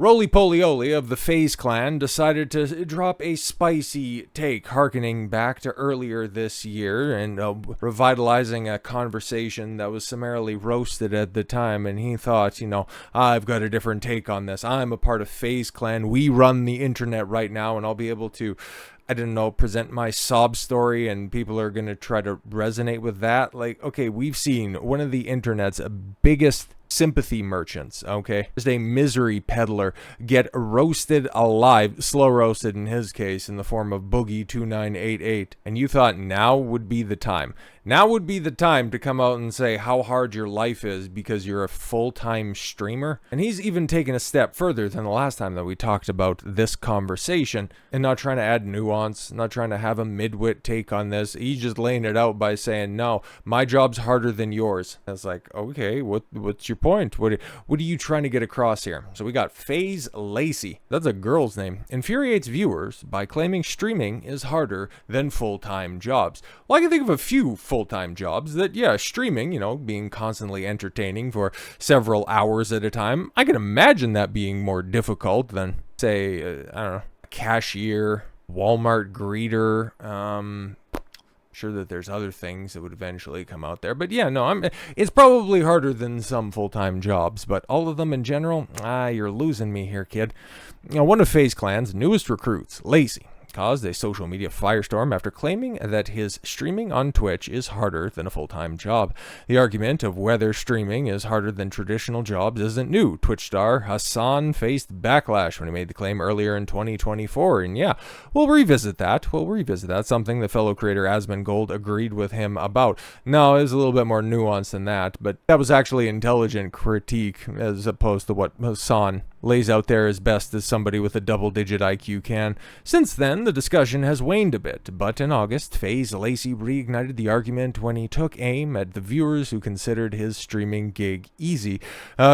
Roly-Poly-Oly of the FaZe Clan decided to drop a spicy take, harkening back to earlier this year and revitalizing a conversation that was summarily roasted at the time. And he thought, I've got a different take on this. I'm a part of FaZe Clan. We run the internet right now, and I'll be able to, present my sob story, and people are going to try to resonate with that. Like, okay, we've seen one of the internet's biggest sympathy merchants, okay, just a misery peddler, get roasted alive, slow roasted in his case, in the form of Boogie2988, and you thought now would be the time. Now would be the time to come out and say how hard your life is because you're a full-time streamer. And he's even taken a step further than the last time that we talked about this conversation, and not trying to add nuance, not trying to have a midwit take on this. He's just laying it out by saying, no, my job's harder than yours. And it's like, okay, what's your point? What are you trying to get across here? So we got FaZe Lacy, that's a girl's name, infuriates viewers by claiming streaming is harder than full-time jobs. Well, I can think of a few full-time jobs that, yeah, streaming, being constantly entertaining for several hours at a time, I can imagine that being more difficult than, say, a cashier, Walmart greeter, sure that there's other things that would eventually come out there, but yeah, no, it's probably harder than some full-time jobs, but all of them in general, you're losing me here, kid. One of FaZe Clan's newest recruits, Lacy, caused a social media firestorm after claiming that his streaming on Twitch is harder than a full-time job. The argument of whether streaming is harder than traditional jobs isn't new. Twitch star Hasan faced backlash when he made the claim earlier in 2024, and yeah, we'll revisit that. Something the fellow creator Asmongold agreed with him about. No, it was a little bit more nuanced than that, but that was actually intelligent critique as opposed to what Hasan lays out there as best as somebody with a double-digit IQ can. Since then, the discussion has waned a bit, but in August, FaZe Lacy reignited the argument when he took aim at the viewers who considered his streaming gig easy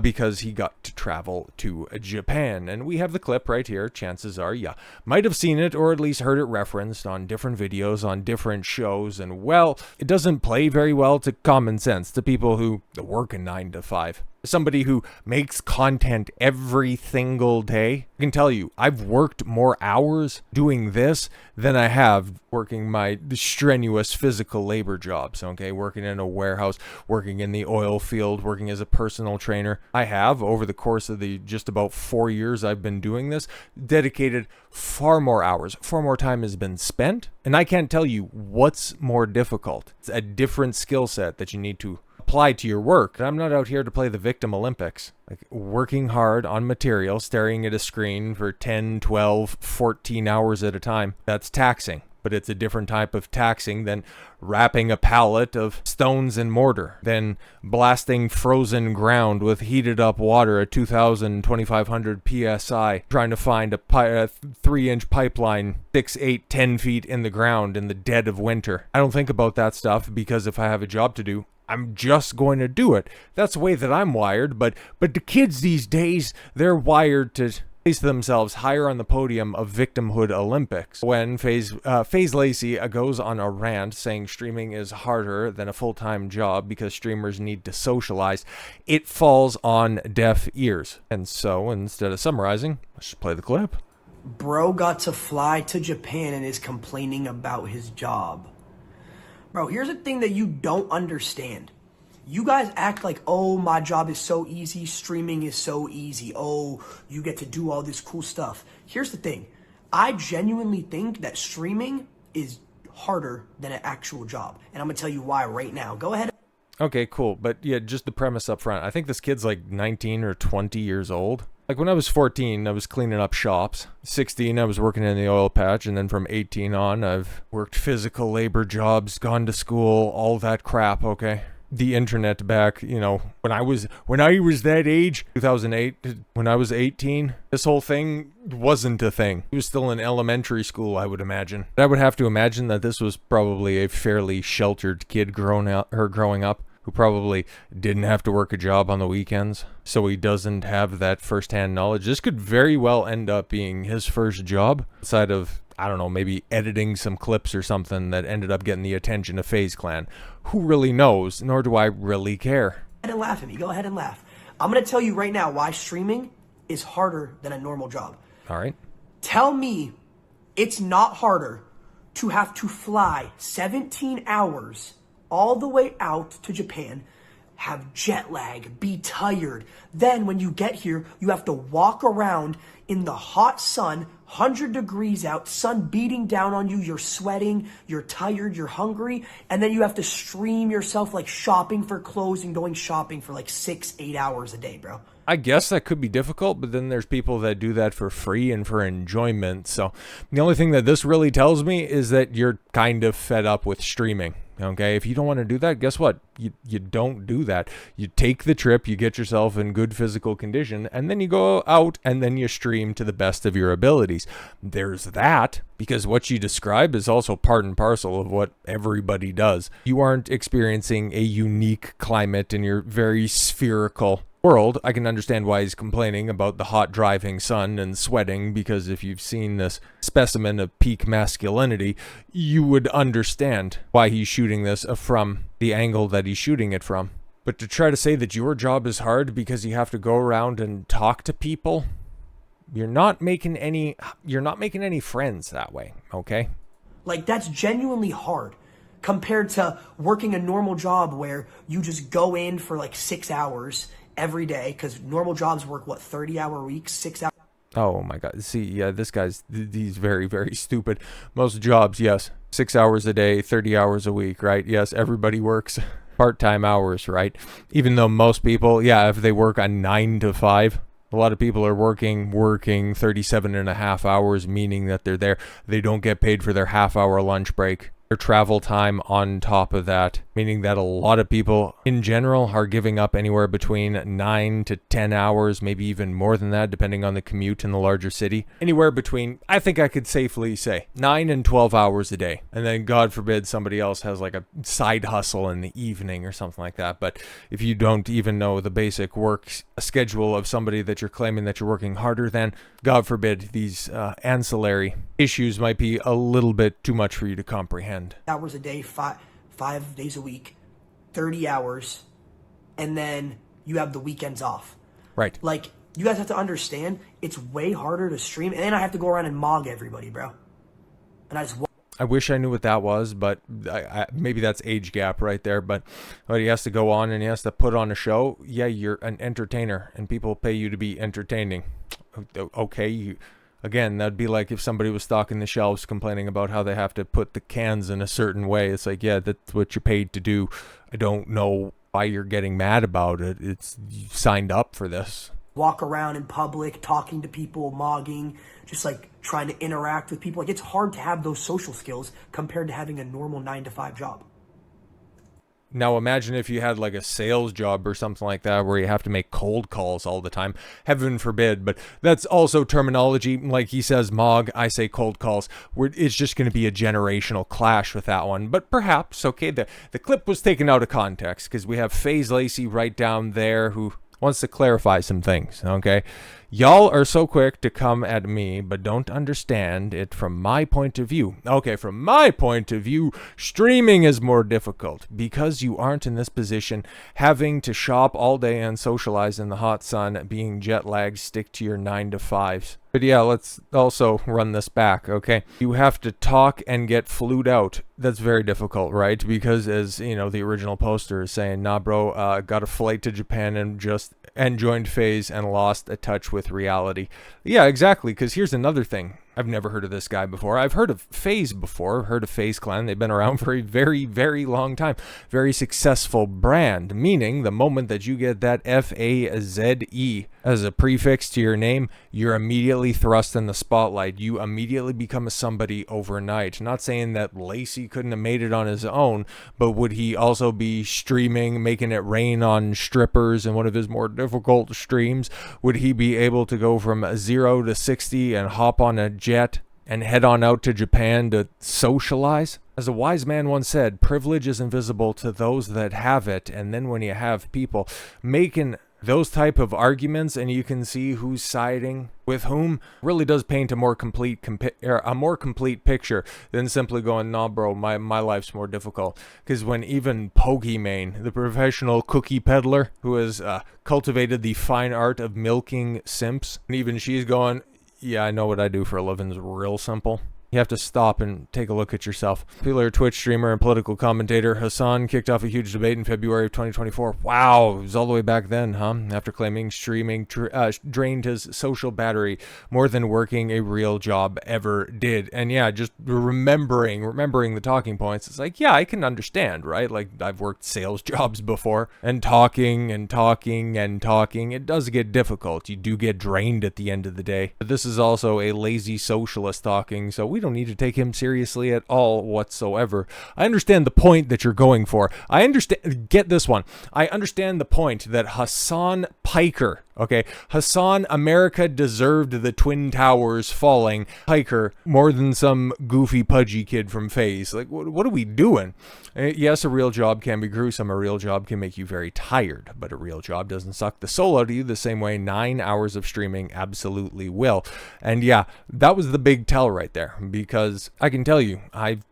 because he got to travel to Japan. And we have the clip right here. Chances are you might have seen it or at least heard it referenced on different videos, on different shows, and well, it doesn't play very well to common sense, to people who work a 9 to 5. Somebody who makes content every single day, I can tell you, I've worked more hours doing this than I have working my strenuous physical labor jobs, okay? Working in a warehouse, working in the oil field, working as a personal trainer. I have, over the course of the just about 4 years I've been doing this, dedicated far more hours, far more time has been spent, and I can't tell you what's more difficult. It's a different skill set that you need to apply to your work. I'm not out here to play the victim Olympics. Like, working hard on material, staring at a screen for 10, 12, 14 hours at a time, that's taxing. But it's a different type of taxing than wrapping a pallet of stones and mortar, than blasting frozen ground with heated up water at 2,000, 2,500 psi, trying to find a 3-inch pipeline 6, 8, 10 feet in the ground in the dead of winter. I don't think about that stuff because if I have a job to do, I'm just going to do it. That's the way that I'm wired, but the kids these days, they're wired to place themselves higher on the podium of victimhood Olympics. When FaZe Lacy goes on a rant saying streaming is harder than a full-time job because streamers need to socialize, it falls on deaf ears. And so, instead of summarizing, let's just play the clip. Bro got to fly to Japan and is complaining about his job. Bro, here's the thing that you don't understand. You guys act like, oh, my job is so easy, streaming is so easy, oh, you get to do all this cool stuff. Here's the thing. I genuinely think that streaming is harder than an actual job. And I'm going to tell you why right now. Go ahead. Okay, cool. But yeah, just the premise up front. I think this kid's like 19 or 20 years old. Like when I was 14, I was cleaning up shops. 16, I was working in the oil patch. And then from 18 on, I've worked physical labor jobs, gone to school, all that crap, okay? The internet back, when I was that age, 2008, when I was 18, this whole thing wasn't a thing. It was still in elementary school, I would imagine. I would have to imagine that this was probably a fairly sheltered kid growing up, who probably didn't have to work a job on the weekends, so he doesn't have that first-hand knowledge. This could very well end up being his first job, outside of, I don't know, maybe editing some clips or something that ended up getting the attention of FaZe Clan. Who really knows, nor do I really care. Go ahead and laugh at me. Go ahead and laugh. I'm going to tell you right now why streaming is harder than a normal job. All right. Tell me it's not harder to have to fly 17 hours all the way out to Japan, have jet lag, be tired. Then when you get here, you have to walk around in the hot sun, 100 degrees out, sun beating down on you, you're sweating, you're tired, you're hungry, and then you have to stream yourself like shopping for clothes and going shopping for like 6-8 hours a day, bro. I guess that could be difficult, but then there's people that do that for free and for enjoyment. So the only thing that this really tells me is that you're kind of fed up with streaming. Okay, if you don't want to do that, guess what? You don't do that. You take the trip, you get yourself in good physical condition, and then you go out and then you stream to the best of your abilities. There's that, because what you describe is also part and parcel of what everybody does. You aren't experiencing a unique climate in your very spherical world. I can understand why he's complaining about the hot driving sun and sweating, because if you've seen this specimen of peak masculinity, you would understand why he's shooting this from the angle that he's shooting it from. But to try to say that your job is hard because you have to go around and talk to people, you're not making any friends that way, okay? Like, that's genuinely hard compared to working a normal job where you just go in for like 6 hours every day, because normal jobs work, 30-hour weeks, 6 hours. Oh my God. See, yeah, this guy's, he's very, very stupid. Most jobs, yes, 6 hours a day, 30 hours a week, right? Yes, everybody works part-time hours, right? Even though most people, yeah, if they work a 9 to 5, a lot of people are working 37 and a half hours, meaning that they're there. They don't get paid for their half-hour lunch break. Their travel time on top of that, meaning that a lot of people in general are giving up anywhere between 9 to 10 hours, maybe even more than that, depending on the commute in the larger city. Anywhere between, I think I could safely say, 9 and 12 hours a day. And then God forbid somebody else has like a side hustle in the evening or something like that. But if you don't even know the basic work schedule of somebody that you're claiming that you're working harder than, God forbid these ancillary issues might be a little bit too much for you to comprehend. Hours a day, five days a week, 30 hours, and then you have the weekends off. Right. Like, you guys have to understand, it's way harder to stream, and then I have to go around and mog everybody, bro. And I wish I knew what that was, but maybe that's age gap right there. But he has to go on and he has to put on a show. Yeah, you're an entertainer, and people pay you to be entertaining. Okay, again, that'd be like if somebody was stocking the shelves complaining about how they have to put the cans in a certain way. It's like, yeah, that's what you're paid to do. I don't know why you're getting mad about it. You signed up for this. Walk around in public, talking to people, mogging, just like trying to interact with people. Like, it's hard to have those social skills compared to having a normal 9 to 5 job. Now imagine if you had like a sales job or something like that where you have to make cold calls all the time. Heaven forbid, but that's also terminology. Like he says mog, I say cold calls. It's just going to be a generational clash with that one. But perhaps, okay, the clip was taken out of context because we have FaZe Lacy right down there who wants to clarify some things, okay? Y'all are so quick to come at me, but don't understand it from my point of view. Okay, from my point of view, streaming is more difficult because you aren't in this position having to shop all day and socialize in the hot sun, being jet lagged, stick to your 9 to 5s. But yeah, let's also run this back, okay? You have to talk and get flued out. That's very difficult, right? Because as, you know, the original poster is saying, nah, bro, got a flight to Japan and joined FaZe and lost a touch with reality. Yeah, exactly, because here's another thing. I've never heard of this guy before. I've heard of FaZe before, heard of FaZe Clan. They've been around for a very, very long time. Very successful brand, meaning the moment that you get that FaZe as a prefix to your name, you're immediately thrust in the spotlight. You immediately become a somebody overnight. Not saying that Lacy couldn't have made it on his own, but would he also be streaming, making it rain on strippers in one of his more difficult streams? Would he be able to go from 0 to 60 and hop on a jet and head on out to Japan to socialize? As a wise man once said, privilege is invisible to those that have it. And then when you have people making those type of arguments and you can see who's siding with whom really does paint a more complete picture than simply going, nah bro, my life's more difficult. Because when even Pokimane, the professional cookie peddler who has cultivated the fine art of milking simps, and even she's going, yeah, I know what I do for a living is real simple. You have to stop and take a look at yourself. Popular Twitch streamer and political commentator Hasan kicked off a huge debate in February of 2024. Wow, it was all the way back then, huh? After claiming streaming drained his social battery more than working a real job ever did. And yeah, just remembering the talking points, it's like, yeah, I can understand, right? Like, I've worked sales jobs before, and talking, it does get difficult. You do get drained at the end of the day. But this is also a lazy socialist talking, so we don't need to take him seriously at all whatsoever. I understand the point that you're going for. I understand, get this one. I understand the point that Hasan Piker, okay, Hasan, America deserved the Twin Towers falling. Piker, more than some goofy pudgy kid from FaZe. Like, what are we doing? Yes, a real job can be gruesome. A real job can make you very tired, but a real job doesn't suck the soul out of you the same way 9 hours of streaming absolutely will. And yeah, that was the big tell right there, because I can tell you, I've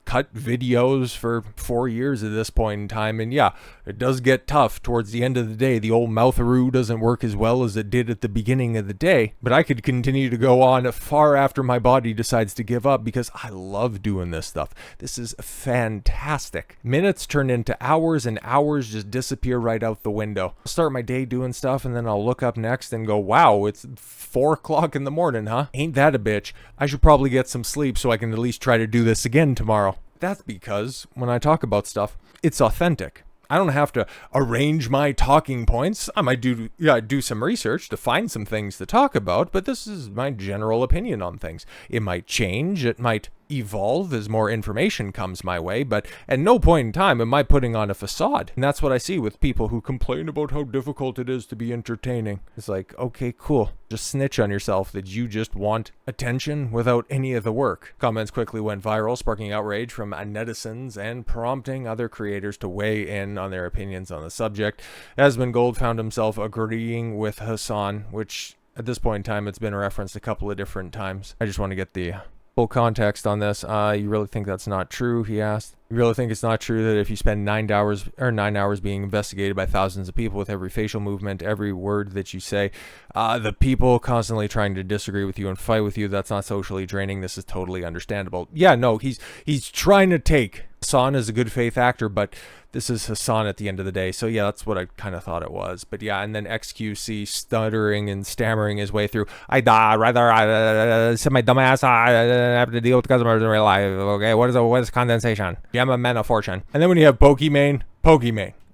cut videos for 4 years at this point in time, and yeah, it does get tough towards the end of the day. The old moutharoo doesn't work as well as it did at the beginning of the day, but I could continue to go on far after my body decides to give up, because I love doing this stuff. This is fantastic. Minutes turn into hours, and hours just disappear right out the window. I'll start my day doing stuff, and then I'll look up next and go, wow, it's 4 o'clock in the morning, huh? Ain't that a bitch? I should probably get some sleep so I can at least try to do this again tomorrow. That's because when I talk about stuff, it's authentic. I don't have to arrange my talking points. I might do some research to find some things to talk about, but this is my general opinion on things. It might change, it might evolve as more information comes my way, but at no point in time am I putting on a facade. And that's what I see with people who complain about how difficult it is to be entertaining. It's like, okay, cool. Just snitch on yourself that you just want attention without any of the work. Comments quickly went viral, sparking outrage from netizens and prompting other creators to weigh in on their opinions on the subject. Asmongold found himself agreeing with Hasan, which at this point in time, it's been referenced a couple of different times. I just want to get the full context on this. You really think that's not true? He asked. You really think it's not true that if you spend 9 hours being investigated by thousands of people with every facial movement, every word that you say, the people constantly trying to disagree with you and fight with you, that's not socially draining? This is totally understandable. Yeah, no, he's trying to take Hasan as a good faith actor, but this is Hasan at the end of the day. So yeah, that's what I kind of thought it was. But yeah, and then XQC stuttering and stammering his way through. I said my dumbass. I have to deal with customers in real life. Okay, what is condensation? Yeah, I'm a man of fortune. And then when you have Pokimane,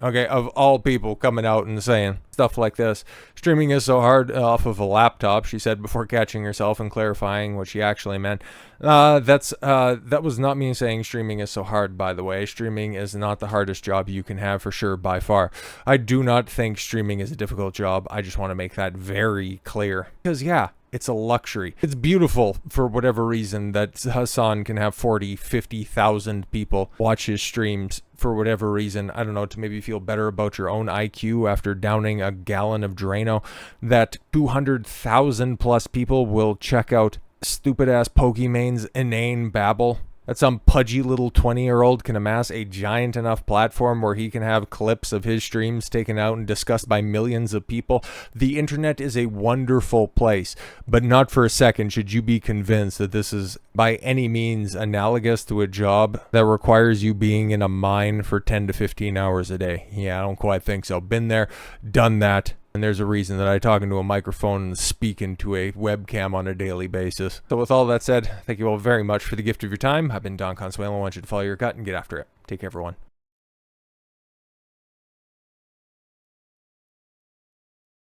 okay, of all people coming out and saying stuff like this. Streaming is so hard off of a laptop, she said before catching herself and clarifying what she actually meant. That was not me saying streaming is so hard, by the way. Streaming is not the hardest job you can have, for sure, by far. I do not think streaming is a difficult job. I just want to make that very clear. Because yeah, it's a luxury. It's beautiful for whatever reason that Hasan can have 40, 50,000 people watch his streams for whatever reason. I don't know, to maybe feel better about your own IQ after downing a gallon of Drano. That 200,000 plus people will check out stupid ass Pokimane's inane babble. That some pudgy little 20-year-old can amass a giant enough platform where he can have clips of his streams taken out and discussed by millions of people. The internet is a wonderful place, but not for a second should you be convinced that this is by any means analogous to a job that requires you being in a mine for 10 to 15 hours a day. Yeah, I don't quite think so. Been there, done that. And there's a reason that I talk into a microphone and speak into a webcam on a daily basis. So with all that said, thank you all very much for the gift of your time. I've been Don Consuelo. I want you to follow your gut and get after it. Take care, everyone.